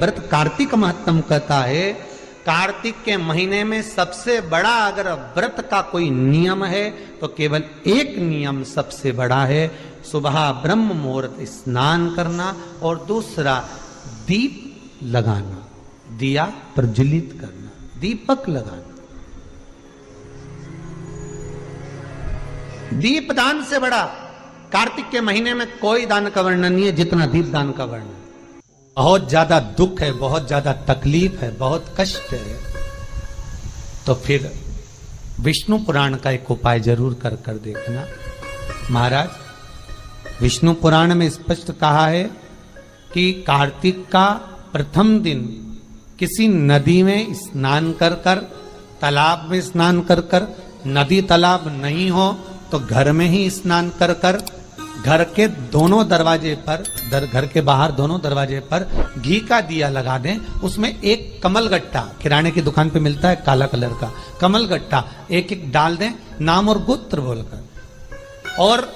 व्रत कार्तिक महत्तम कहता है। कार्तिक के महीने में सबसे बड़ा अगर व्रत का कोई नियम है तो केवल एक नियम सबसे बड़ा है, सुबह ब्रह्म मुहूर्त स्नान करना और दूसरा दीप लगाना, दिया प्रज्वलित करना, दीपक लगाना। दीप दान से बड़ा कार्तिक के महीने में कोई दान का वर्णन नहीं है जितना दीप दान का वर्णन। बहुत ज्यादा दुख है, बहुत ज्यादा तकलीफ है, बहुत कष्ट है, तो फिर विष्णु पुराण का एक उपाय जरूर कर कर देखना। महाराज, विष्णु पुराण में स्पष्ट कहा है कि कार्तिक का प्रथम दिन किसी नदी में स्नान कर कर, तालाब में स्नान कर कर, नदी तालाब नहीं हो तो घर में ही स्नान कर कर, घर के दोनों दरवाजे पर, घर के बाहर दोनों दरवाजे पर घी का दिया लगा दें, उसमें एक कमल गट्टा, किराने की दुकान पे मिलता है काला कलर का कमल गट्टा, एक एक डाल दें नाम और गोत्र बोलकर, और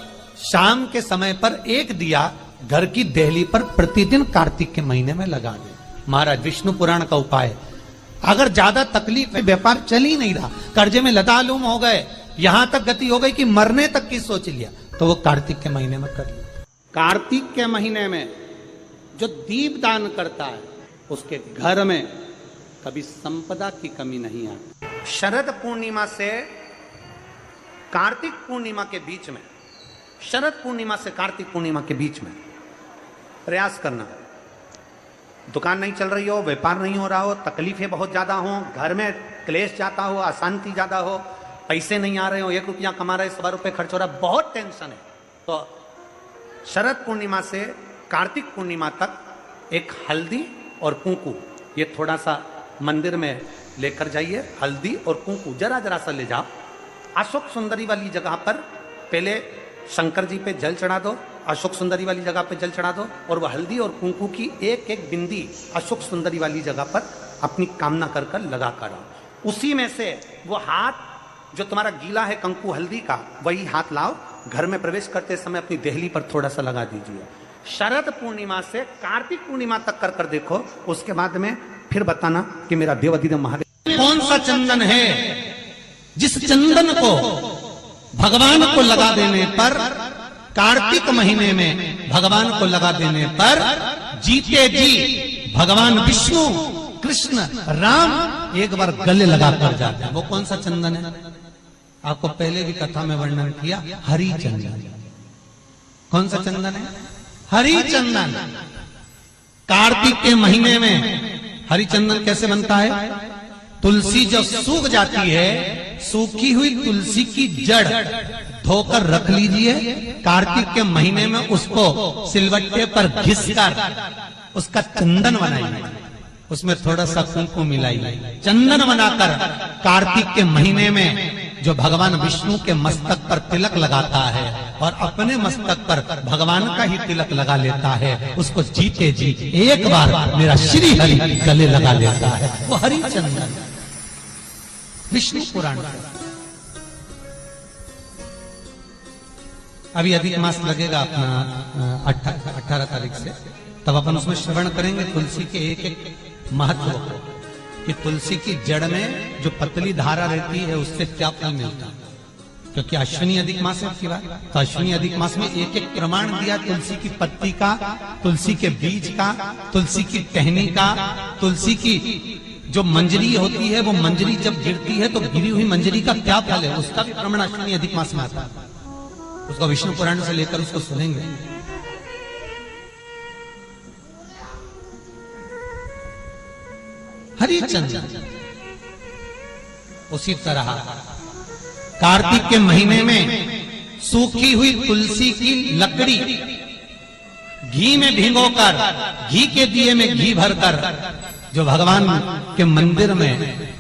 शाम के समय पर एक दिया घर की देहली पर प्रतिदिन कार्तिक के महीने में लगा दें। महाराज, विष्णु पुराण का उपाय। अगर ज्यादा तकलीफ है, व्यापार चल ही नहीं रहा, कर्जे में लतालूम हो गए, यहां तक गति हो गई कि मरने तक की सोच लिया, तो वो कार्तिक के महीने में कर लिया। कार्तिक के महीने में जो दीप दान करता है उसके घर में कभी संपदा की कमी नहीं आती। शरद पूर्णिमा से कार्तिक पूर्णिमा के बीच में, शरद पूर्णिमा से कार्तिक पूर्णिमा के बीच में प्रयास करना। दुकान नहीं चल रही हो, व्यापार नहीं हो रहा हो, तकलीफें बहुत ज्यादा हो, घर में क्लेश जाता हो, अशांति ज्यादा हो, पैसे नहीं आ रहे हो, 1 रुपया कमा रहे, 100 रुपये खर्च हो रहा, बहुत टेंशन है, तो शरद पूर्णिमा से कार्तिक पूर्णिमा तक एक हल्दी और कुंकू, ये थोड़ा सा मंदिर में लेकर जाइए। हल्दी और कुंकू जरा जरा सा ले जाओ, अशोक सुंदरी वाली जगह पर पहले शंकर जी पे जल चढ़ा दो, अशोक सुंदरी वाली जगह पे जल चढ़ा दो, और वह हल्दी और कुंकू की एक एक बिंदी अशोक सुंदरी वाली जगह पर अपनी कामना कर कर लगा कर आओ। उसी में से वो हाथ जो तुम्हारा गीला है कंकु हल्दी का, वही हाथ लाओ, घर में प्रवेश करते समय अपनी देहली पर थोड़ा सा लगा दीजिए। शरद पूर्णिमा से कार्तिक पूर्णिमा तक कर कर देखो, उसके बाद में फिर बताना कि मेरा देवाधिदेव महादेव कौन सा चंदन है जिस चंदन को भगवान को लगा देने पर, कार्तिक महीने में भगवान को लगा देने पर जीते जी भगवान विष्णु, कृष्ण, राम एक बार गले लगा कर जाते हैं। वो कौन सा चंदन है? आपको पहले भी कथा में वर्णन किया, हरि चंदन। कौन सा चंदन है? हरि चंदन। कार्तिक के महीने में हरि चंदन कैसे बनता है? तुलसी जब सूख जाती है, सूखी हुई तुलसी की जड़ धोकर रख लीजिए, कार्तिक के महीने में उसको सिलवट्टे पर घिसकर उसका चंदन बनाइए, उसमें थोड़ा सा कुंकू मिलाइए, चंदन बनाकर कार्तिक के महीने में जो भगवान विष्णु के मस्तक पर तिलक लगाता है और अपने मस्तक पर भगवान का ही तिलक लगा लेता है, उसको जीते जी एक बार मेरा श्री हरि गले लगा लेता है, वो हरि चंदन। विष्णु पुराण। अभी अधिक मास लगेगा अपना 18 तारीख से, तब अपन उसमें श्रवण करेंगे तुलसी के एक एक महत्व को, कि तुलसी की जड़ में जो पतली धारा रहती है उससे क्या फल मिलता है। क्योंकि अश्विनी अधिक मास है आपकी बात, तो अश्विनी अधिक मास में एक एक प्रमाण दिया, तुलसी की पत्ती का, तुलसी के बीज का, तुलसी की टहनी का, तुलसी की जो मंजरी होती है, वो मंजरी जब गिरती है तो गिरी हुई मंजरी का क्या फल है, उसका भी प्रमाण अश्विनी अधिक मास में आता है। उसको विष्णु पुराण से लेकर उसको सुनेंगे। हरि चंदन। उसी तरह कार्तिक के महीने में सूखी हुई तुलसी की लकड़ी घी में भिगोकर, घी के दिए में घी भरकर, जो भगवान के मंदिर में,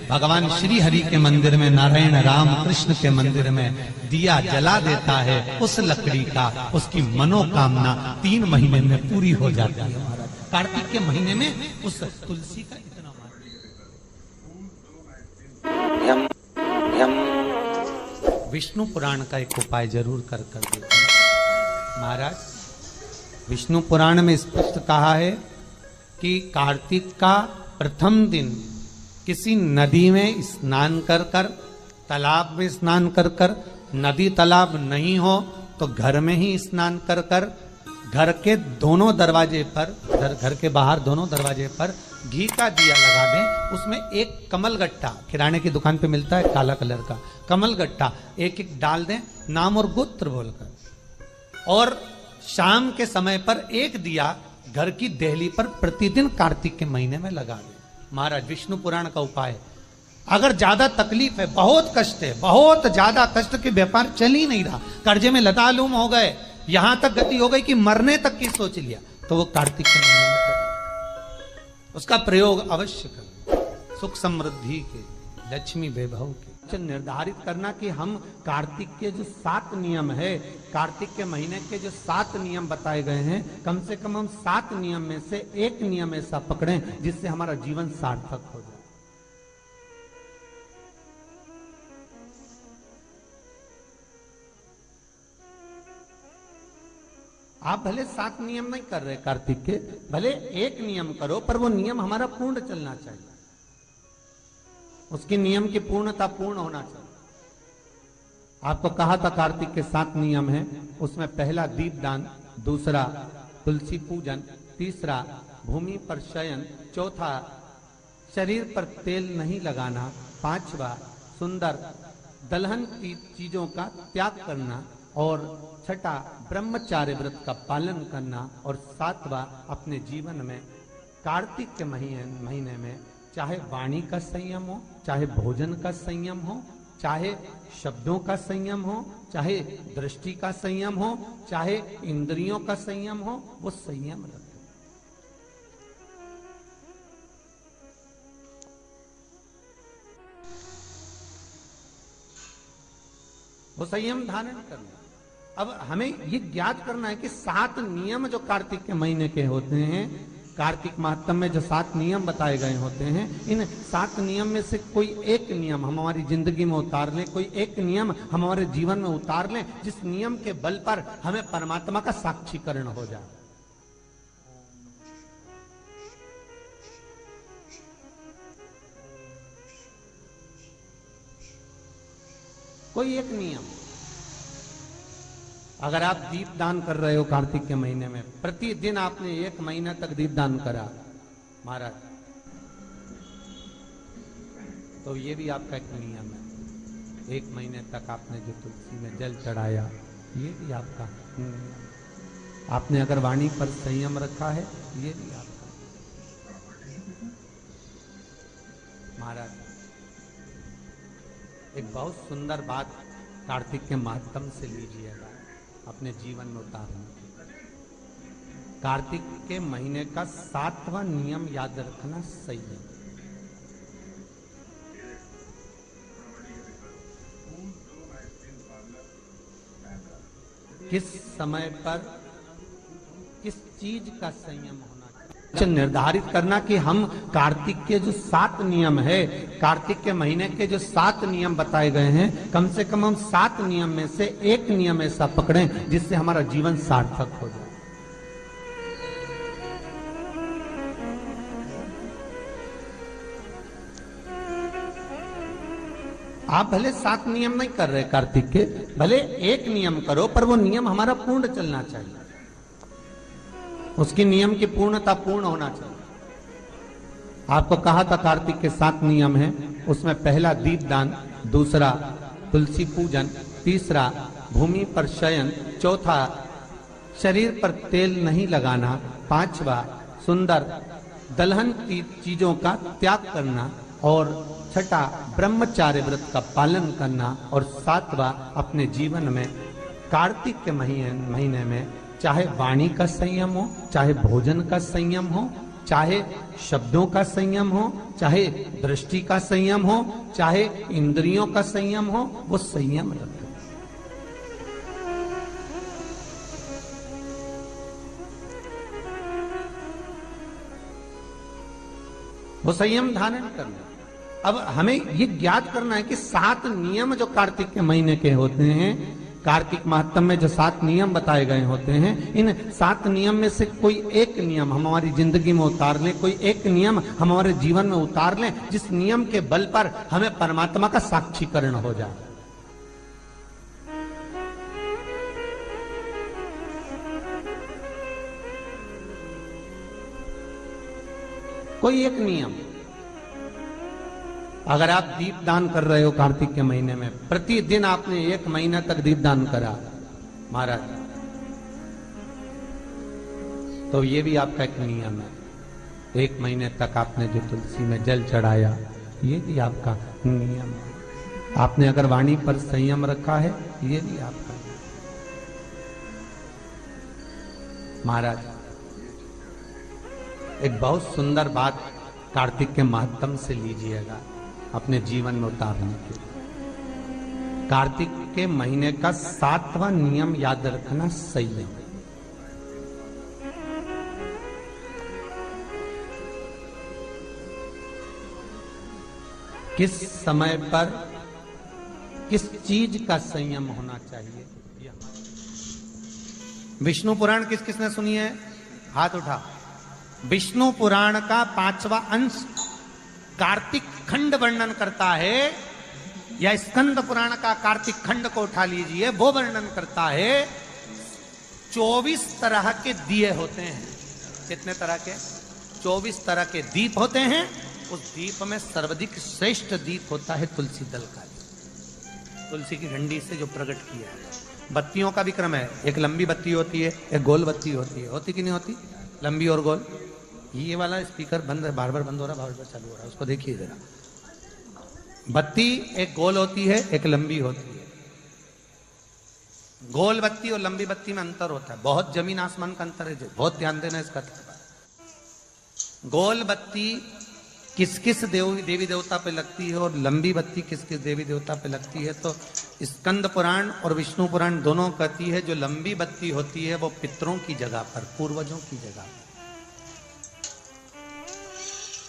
भगवान श्री हरि के मंदिर में, नारायण राम कृष्ण के मंदिर में दिया जला देता है, उस लकड़ी का उसकी मनोकामना 3 महीने में पूरी हो जाती है। कार्तिक के महीने में उस तुलसी का इतना विष्णु पुराण का एक उपाय जरूर कर कर देखना। महाराज, विष्णु पुराण में स्पष्ट कहा है कि कार्तिक का प्रथम दिन किसी नदी में स्नान कर कर, तालाब में स्नान कर कर, नदी तालाब नहीं हो तो घर में ही स्नान कर कर, घर के दोनों दरवाजे पर, घर के बाहर दोनों दरवाजे पर घी का दिया लगा दें, उसमें एक कमल गट्टा, किराने की दुकान पे मिलता है काला कलर का कमल गट्टा, एक एक डाल दें नाम और गोत्र बोलकर, और शाम के समय पर एक दिया घर की देहली पर प्रतिदिन कार्तिक के महीने में लगा दें। महाराज विष्णु पुराण का उपाय। अगर ज्यादा तकलीफ है, बहुत कष्ट है, बहुत ज्यादा कष्ट के व्यापार चल ही नहीं रहा, कर्जे में लतालूम हो गए, यहां तक गति हो गई कि मरने तक की सोच लिया, तो वो कार्तिक के महीने में करें, उसका प्रयोग अवश्य करें, सुख समृद्धि के, लक्ष्मी वैभव के। निर्धारित करना कि हम कार्तिक के जो 7 नियम है, कार्तिक के महीने के जो 7 नियम बताए गए हैं, कम से कम हम 7 नियम में से एक नियम ऐसा पकड़ें जिससे हमारा जीवन सार्थक हो जाए। आप भले 7 नियम नहीं कर रहे कार्तिक के, भले एक नियम करो, पर वो नियम हमारा पूर्ण चलना चाहिए, उसकी नियम की पूर्णता पूर्ण होना चाहिए। आपको कहा था कार्तिक के 7 नियम हैं, उसमें पहला दीपदान, दूसरा तुलसी पूजन, तीसरा भूमि पर शयन, चौथा शरीर पर तेल नहीं लगाना, पांचवा सुंदर दलहन की चीजों का त्याग करना, और छठा ब्रह्मचार्य व्रत का पालन करना, और सातवां अपने जीवन में कार्तिक के महीने में चाहे वाणी का संयम हो, चाहे भोजन का संयम हो, चाहे शब्दों का संयम हो, चाहे दृष्टि का संयम हो, चाहे इंद्रियों का संयम हो, वो संयम रखें। वो संयम धारण करना। अब हमें ये ज्ञात करना है कि 7 नियम जो कार्तिक के महीने के होते हैं, कार्तिक माहत्म्य में जो 7 नियम बताए गए होते हैं, इन 7 नियम में से कोई एक नियम हम हमारी जिंदगी में उतार लें, कोई एक नियम हम हमारे जीवन में उतार लें, जिस नियम के बल पर हमें परमात्मा का साक्षीकरण हो जाए। कोई एक नियम, अगर आप दीप दान कर रहे हो कार्तिक के महीने में, प्रतिदिन आपने 1 महीना तक दीप दान करा महाराज, तो ये भी आपका एक नियम है। 1 महीने तक आपने जो तुलसी में जल चढ़ाया, ये भी आपका आपने अगर वाणी पर संयम रखा है, ये भी आपका। महाराज एक बहुत सुंदर बात कार्तिक के माध्यम से लीजिएगा, अपने जीवन में उतारने। कार्तिक के महीने का 7वां नियम याद रखना सही है। किस समय पर किस चीज का संयम होना चाहिए, निर्धारित करना कि हम कार्तिक के जो 7 नियम है, कार्तिक के महीने के जो 7 नियम बताए गए हैं, कम से कम हम 7 नियम में से एक नियम ऐसा पकड़ें जिससे हमारा जीवन सार्थक हो जाए। आप भले 7 नियम नहीं कर रहे कार्तिक के, भले एक नियम करो, पर वो नियम हमारा पूर्ण चलना चाहिए, उसकी नियम की पूर्णता पूर्ण होना चाहिए। आपको कहा था कार्तिक के 7 नियम हैं, उसमें पहला दीपदान, दूसरा तुलसी पूजन, तीसरा भूमि पर शयन, चौथा शरीर पर तेल नहीं लगाना, पांचवा सुंदर दलहन की चीजों का त्याग करना, और छठा ब्रह्मचार्य व्रत का पालन करना, और सातवां अपने जीवन में कार्तिक के महीने में चाहे वाणी का संयम हो, चाहे भोजन का संयम हो, चाहे शब्दों का संयम हो, चाहे दृष्टि का संयम हो, चाहे इंद्रियों का संयम हो, वो संयम रखें। वो संयम धारण करना। अब हमें ये ज्ञात करना है कि 7 नियम जो कार्तिक के महीने के होते हैं, कार्तिक महात्म में जो 7 नियम बताए गए होते हैं, इन 7 नियम में से कोई एक नियम हम हमारी जिंदगी में उतार लें, कोई एक नियम हम हमारे जीवन में उतार लें, जिस नियम के बल पर हमें परमात्मा का साक्षीकरण हो जाए। कोई एक नियम, अगर आप दीप दान कर रहे हो कार्तिक के महीने में, प्रतिदिन आपने 1 महीना तक दीप दान करा महाराज, तो ये भी आपका एक नियम है। 1 महीने तक आपने जो तुलसी में जल चढ़ाया, ये भी आपका नियम है। आपने अगर वाणी पर संयम रखा है, ये भी आपका महाराज। एक बहुत सुंदर बात कार्तिक के महात्म से लीजिएगा अपने जीवन में उतारने के लिए। कार्तिक के महीने का 7वां नियम याद रखना, संयम। किस समय पर किस चीज का संयम होना चाहिए। विष्णु पुराण किस किसने सुनी है, हाथ उठा। विष्णु पुराण का 5वां अंश कार्तिक खंड वर्णन करता है, या स्कंद पुराण का कार्तिक खंड को उठा लीजिए, वो वर्णन करता है 24 तरह के दिए होते हैं। कितने तरह के? 24 तरह के दीप होते हैं। उस दीप में सर्वाधिक श्रेष्ठ दीप होता है तुलसी दल का, तुलसी की डंडी से जो प्रकट किया है। बत्तियों का भी क्रम है, एक लंबी बत्ती होती है, एक गोल बत्ती होती है। होती कि नहीं होती? लंबी और गोल। ये वाला स्पीकर बंद है, बार बार बंद हो रहा है, बार बार चालू हो रहा है, उसको देखिए जरा। बत्ती एक गोल होती है, एक लंबी होती है। गोल बत्ती और लंबी बत्ती में अंतर होता है, बहुत जमीन आसमान का अंतर है, बहुत ध्यान देना इसका। गोल बत्ती किस किस देवी देवता पे लगती है और लंबी बत्ती किस किस देवी देवता पे लगती है, तो स्कंद पुराण और विष्णु पुराण दोनों कहती है जो लंबी बत्ती होती है वो पितरों की जगह पर, पूर्वजों की जगह पर,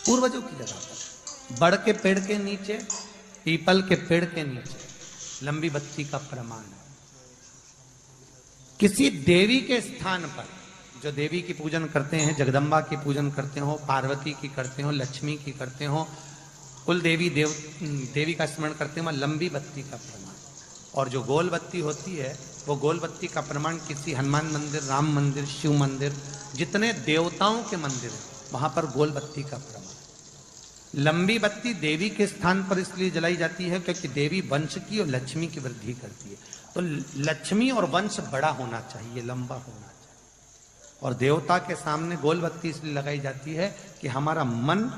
पूर्वजों की जगह पर, बड़ के पेड़ के नीचे, पीपल के पेड़ के नीचे लंबी बत्ती का प्रमाण है। किसी देवी के स्थान पर, जो देवी की पूजन करते हैं, जगदम्बा की पूजन करते हो, पार्वती की करते हो, लक्ष्मी की करते हो, कुल देवी का स्मरण करते हो, लंबी बत्ती का प्रमाण। और जो गोल बत्ती होती है, वो गोल बत्ती का प्रमाण किसी हनुमान मंदिर, राम मंदिर, शिव मंदिर, जितने देवताओं के मंदिर है वहां पर गोल बत्ती का प्रमाण। लंबी बत्ती देवी के स्थान पर इसलिए जलाई जाती है क्योंकि देवी वंश की और लक्ष्मी की वृद्धि करती है, तो लक्ष्मी और वंश बड़ा होना चाहिए, लंबा होना चाहिए। और देवता के सामने गोल बत्ती इसलिए लगाई जाती है कि हमारा मन,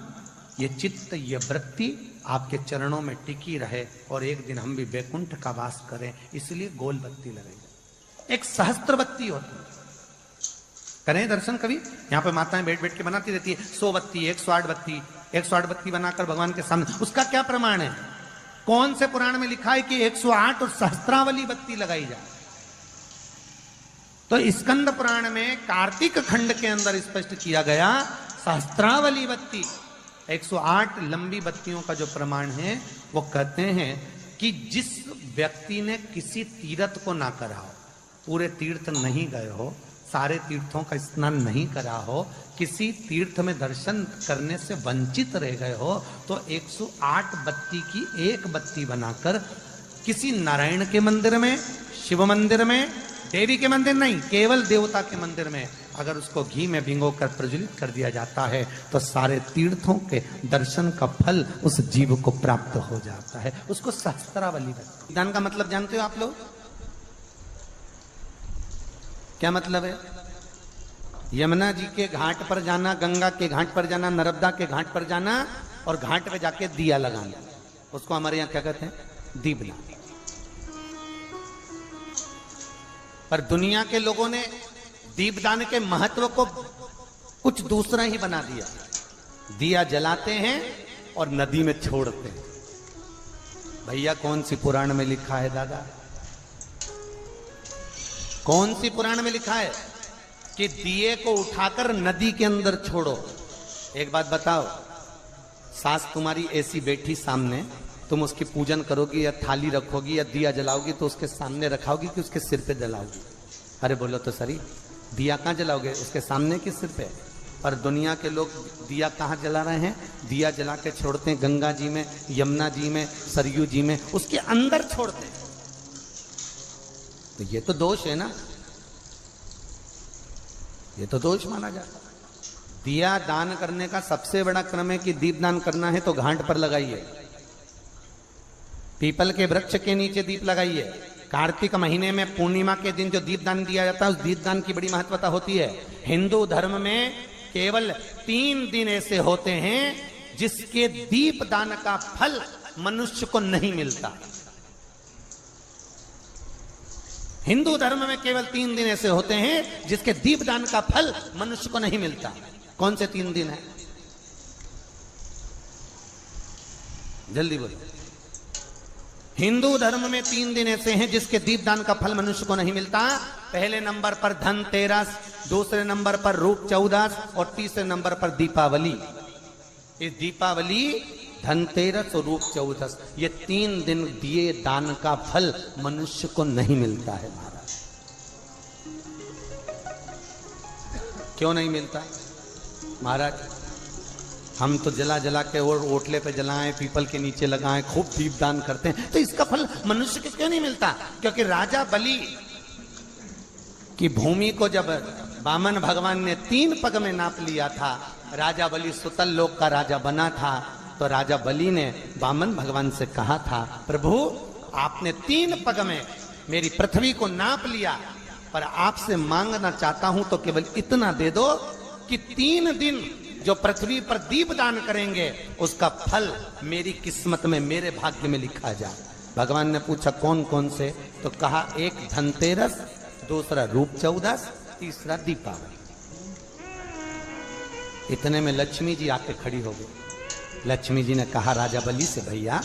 ये चित्त, ये वृत्ति आपके चरणों में टिकी रहे और एक दिन हम भी वैकुंठ का वास करें, इसलिए गोल बत्ती लगाई जाती है। एक सहस्त्र बत्ती होती है, करें दर्शन कभी? यहाँ पे माताएं बैठ बैठ के बनाती रहती है 100 बत्ती, 108 बत्ती, 108 बत्ती बनाकर भगवान के सामने। उसका क्या प्रमाण है? कौन से पुराण में लिखा है कि 108 और सहस्त्रावली बत्ती लगाई जाए? तो स्कंद पुराण में कार्तिक खंड के अंदर स्पष्ट किया गया, सहस्त्रावली बत्ती, 108 लंबी बत्तियों का जो प्रमाण है, वो कहते हैं कि जिस व्यक्ति ने किसी तीर्थ को ना करा हो, पूरे तीर्थ नहीं गए हो, सारे तीर्थों का स्नान नहीं करा हो, किसी तीर्थ में दर्शन करने से वंचित रह गए हो, तो 108 बत्ती की एक बत्ती बनाकर किसी नारायण के मंदिर में, शिव मंदिर में, देवी के मंदिर नहीं, केवल देवता के मंदिर में अगर उसको घी में भिगोकर प्रज्वलित कर दिया जाता है, तो सारे तीर्थों के दर्शन का फल उस जीव को प्राप्त हो जाता है। उसको सहस्त्रावली बत्ती। दान का मतलब जानते हो आप लोग? क्या मतलब है? यमुना जी के घाट पर जाना, गंगा के घाट पर जाना, नर्मदा के घाट पर जाना और घाट पे जाके दिया लगाना, उसको हमारे यहाँ क्या कहते हैं? दीपदान। पर दुनिया के लोगों ने दीपदान के महत्व को कुछ दूसरा ही बना दिया। दिया जलाते हैं और नदी में छोड़ते हैं। भैया कौन सी पुराण में लिखा है दादा? कौन सी पुराण में लिखा है कि दिए को उठाकर नदी के अंदर छोड़ो? एक बात बताओ, सास तुम्हारी ऐसी बैठी सामने तुम उसकी पूजन करोगी या थाली रखोगी या दिया जलाओगी तो उसके सामने रखाओगी कि उसके सिर पे जलाओगी? अरे बोलो तो सही, दिया कहाँ जलाओगे? उसके सामने कि सिर पे? पर दुनिया के लोग दिया कहाँ जला रहे हैं? दिया जला के छोड़ते हैं गंगा जी में, यमुना जी में, सरयू जी में, उसके अंदर छोड़ते हैं। तो ये तो दोष है ना, ये तो दोष माना जाता है। दिया दान करने का सबसे बड़ा क्रम है कि दीप दान करना है तो घाट पर लगाइए, पीपल के वृक्ष के नीचे दीप लगाइए। कार्तिक महीने में पूर्णिमा के दिन जो दीप दान दिया जाता है उस दीप दान की बड़ी महत्वता होती है। हिंदू धर्म में केवल 3 दिन ऐसे होते हैं जिसके दीप दान का फल मनुष्य को नहीं मिलता। हिंदू धर्म में केवल 3 दिन ऐसे होते हैं जिसके दीप दान का फल मनुष्य को नहीं मिलता। कौन से 3 दिन है? जल्दी बोलो। हिंदू धर्म में 3 दिन ऐसे हैं जिसके दीपदान का फल मनुष्य को नहीं मिलता। पहले नंबर पर धनतेरस, दूसरे नंबर पर रूप चौदस और तीसरे नंबर पर दीपावली। इस दीपावली, धनतेरस और रूप चौदस, ये 3 दिन दिए दान का फल मनुष्य को नहीं मिलता है महाराज। क्यों नहीं मिलता महाराज? हम तो जला जला के और ओटले पे जलाएं, पीपल के नीचे लगाएं, खूब दीपदान करते हैं, तो इसका फल मनुष्य को क्यों नहीं मिलता? क्योंकि राजा बलि की भूमि को जब वामन भगवान ने 3 पग में नाप लिया था, राजा बलि सुतल लोक का राजा बना था, तो राजा बलि ने वामन भगवान से कहा था, प्रभु आपने 3 पग में मेरी पृथ्वी को नाप लिया, पर आपसे मांगना चाहता हूं तो केवल इतना दे दो कि 3 दिन जो पृथ्वी पर दीपदान करेंगे उसका फल मेरी किस्मत में, मेरे भाग्य में लिखा जाए। भगवान ने पूछा कौन कौन से? तो कहा एक धनतेरस, दूसरा रूप चौदस, तीसरा दीपावली। इतने में लक्ष्मी जी आके खड़ी हो गई। लक्ष्मी जी ने कहा राजा बलि से, भैया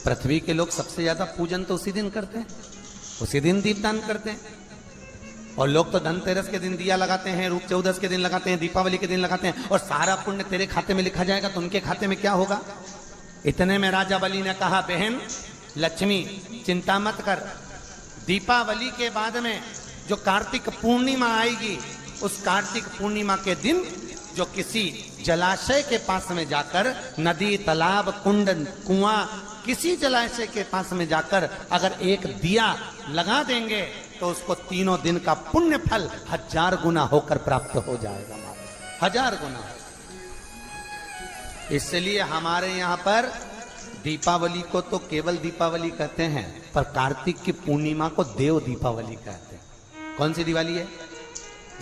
पृथ्वी के लोग सबसे ज्यादा पूजन तो उसी दिन करते हैं, उसी दिन दीपदान करते हैं, और लोग तो धनतेरस के दिन दिया लगाते हैं, रूप चौदस के दिन लगाते हैं, दीपावली के दिन लगाते हैं, और सारा पुण्य तेरे खाते में लिखा जाएगा, तो उनके खाते में क्या होगा? इतने में राजा बलि ने कहा, बहन लक्ष्मी चिंता मत कर, दीपावली के बाद में जो कार्तिक पूर्णिमा आएगी, उस कार्तिक पूर्णिमा के दिन जो किसी जलाशय के पास में जाकर, नदी, तालाब, कुंड, कुआं, किसी जलाशय के पास में जाकर अगर एक दिया लगा देंगे तो उसको 3 दिन का पुण्य फल 1000 गुना होकर प्राप्त हो जाएगा। 1000 गुना। इसलिए हमारे यहाँ पर दीपावली को तो केवल दीपावली कहते हैं, पर कार्तिक की पूर्णिमा को देव दीपावली कहते हैं। कौन सी दिवाली है?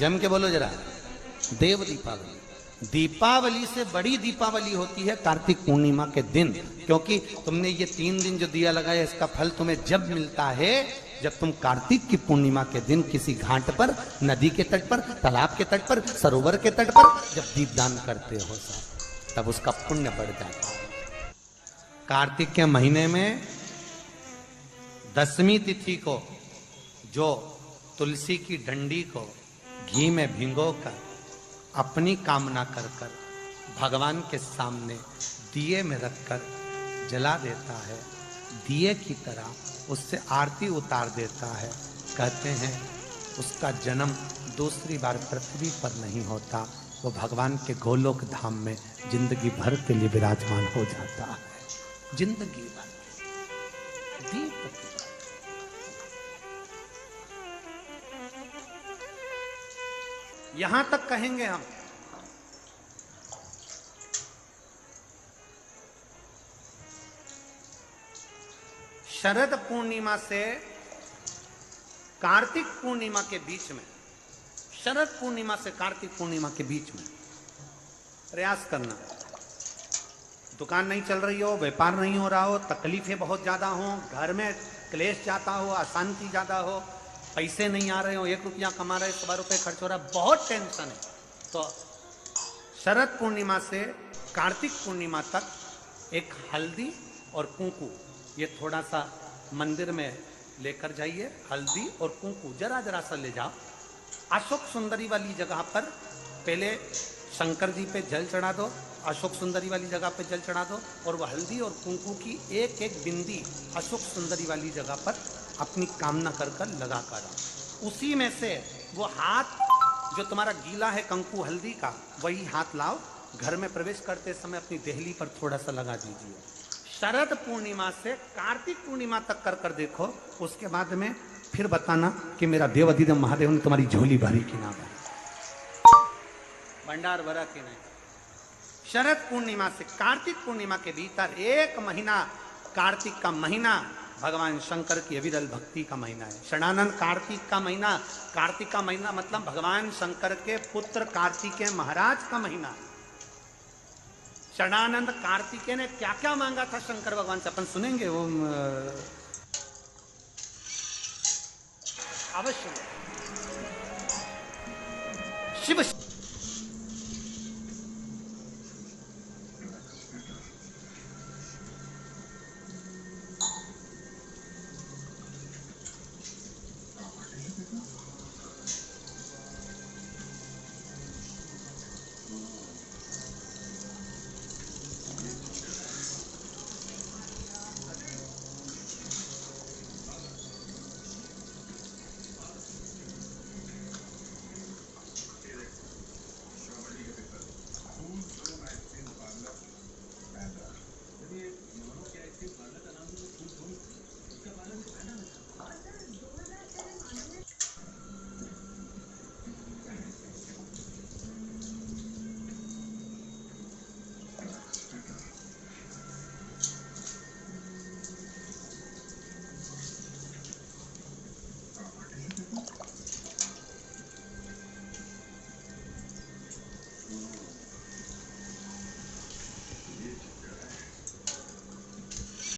जम के बोलो जरा। देव दीपावली। दीपावली से बड़ी दीपावली होती है कार्तिक पूर्णिमा के दिन, क्योंकि तुमने ये 3 दिन जो दिया लगाया इसका फल तुम्हें जब मिलता है जब तुम कार्तिक की पूर्णिमा के दिन किसी घाट पर, नदी के तट पर, तालाब के तट पर, सरोवर के तट पर जब दीपदान करते हो तब उसका पुण्य बढ़ जाता है। कार्तिक के महीने में 10वीं तिथि को जो तुलसी की डंडी को घी में भिगोकर अपनी कामना कर कर भगवान के सामने दिए में रखकर जला देता है, दिए की तरह उससे आरती उतार देता है, कहते हैं उसका जन्म दूसरी बार पृथ्वी पर नहीं होता, वो भगवान के गोलोक धाम में जिंदगी भर के लिए विराजमान हो जाता है। जिंदगी भर दीप की यहां तक कहेंगे हम, शरद पूर्णिमा से कार्तिक पूर्णिमा के बीच में, शरद पूर्णिमा से कार्तिक पूर्णिमा के बीच में प्रयास करना। दुकान नहीं चल रही हो, व्यापार नहीं हो रहा हो, तकलीफें बहुत ज्यादा हो, घर में क्लेश जाता हो, अशांति ज्यादा हो, पैसे नहीं आ रहे हो, 1 रुपया कमा रहे 100 रुपये खर्च हो रहा, बहुत टेंशन है, तो शरद पूर्णिमा से कार्तिक पूर्णिमा तक एक हल्दी और कुंकू, ये थोड़ा सा मंदिर में लेकर जाइए, हल्दी और कुंकू जरा जरा सा ले जाओ, अशोक सुंदरी वाली जगह पर पहले शंकर जी पे जल चढ़ा दो, अशोक सुंदरी वाली जगह पे जल चढ़ा दो, और वह हल्दी और कुंकू की एक एक बिंदी अशोक सुंदरी वाली जगह पर अपनी कामना कर कर लगा कर आओ। उसी में से वो हाथ जो तुम्हारा गीला है कंकु हल्दी का, वही हाथ लाओ, घर में प्रवेश करते समय अपनी देहली पर थोड़ा सा लगा दीजिए। शरद पूर्णिमा से कार्तिक पूर्णिमा तक कर कर देखो, उसके बाद में फिर बताना कि मेरा देव अधिदेव महादेव ने तुम्हारी झोली भरी कि ना भरी, भंडार भरा कि नहीं। शरद पूर्णिमा से कार्तिक पूर्णिमा के भीतर एक महीना, कार्तिक का महीना भगवान शंकर की अविरल भक्ति का महीना है। षडानंद कार्तिक का महीना, कार्तिक का महीना मतलब भगवान शंकर के पुत्र कार्तिकेय महाराज का महीना है। षडानंद कार्तिकेय ने क्या क्या मांगा था शंकर भगवान से, अपन सुनेंगे वो अवश्य। शिव